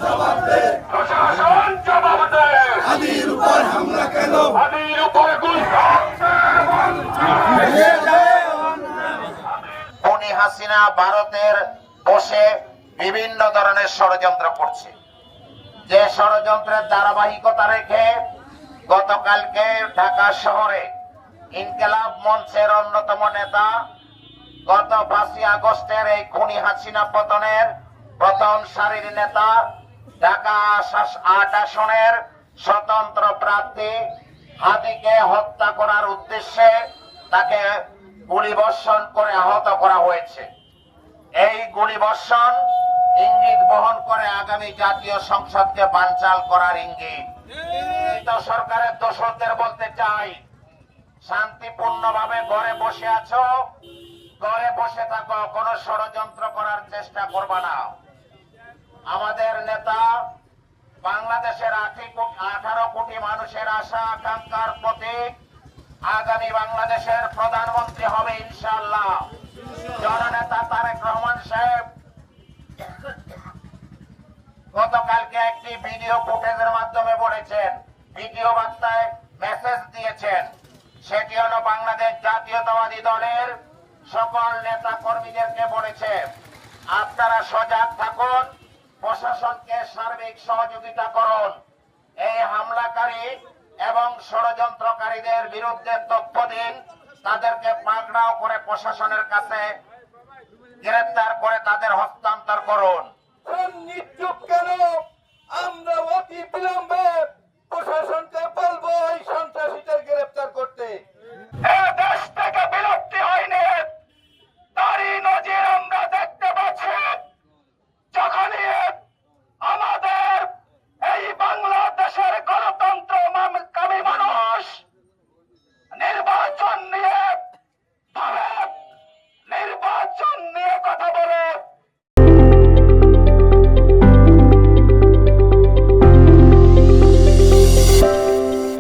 জবাব দে, প্রশাসন জবাব দে। হাদির উপর হামলা কেন? হাদির উপর গুলশান খুনি হাসিনা ভারতের বসে বিভিন্ন ধরনের ষড়যন্ত্র করছে। যে ষড়যন্ত্রের ধারাবাহিকতা রেখে গতকালকে ঢাকা শহরে ইনকিলাব মঞ্চের অন্যতম নেতা গত 5 আগস্টের এই খুনি হাসিনা পতনের প্রথম সারির নেতা ঢাকা 8 আসনের স্বতন্ত্র প্রার্থী হাদিকে হত্যা করার উদ্দেশ্যে তাকে গুলিবর্ষণ করে আহত করা হয়েছে। এই গুলিবর্ষণ ইঙ্গিত বহন করে আগামী জাতীয় সংসদকে বানচাল করার ইঙ্গিত। সরকারের দোষরদের বলতে চাই, শান্তিপূর্ণভাবে ঘরে বসে আছো, ঘরে বসে থাকো, কোন ষড়যন্ত্র করার চেষ্টা করবা না। আমাদের নেতা বাংলাদেশের 18 কোটি মানুষের আশা আকাঙ্ক্ষার প্রতীক, আগামী বাংলাদেশের প্রধানমন্ত্রী হবে ইনশাআল্লাহ জননেতা তারেক রহমান সাহেব গতকালকে একটি ভিডিও ফুটেজের মাধ্যমে বলেছেন, ভিডিও বার্তায় মেসেজ দিয়েছেন, সেটি হলো বাংলাদেশ জাতীয়তাবাদী দলের সকল নেতা কর্মীদেরকে বলেছে, আপনারা সজাগ থাকুন, প্রশাসনকে সার্বিক সহযোগিতা করুন, এই হামলাকারী এবং ষড়যন্ত্রকারীদের বিরুদ্ধে তথ্য দিন, তাদেরকে পাকড়াও করে প্রশাসনের কাছে গ্রেফতার করে তাদের হস্তান্তর করুন। নির্যোগ্য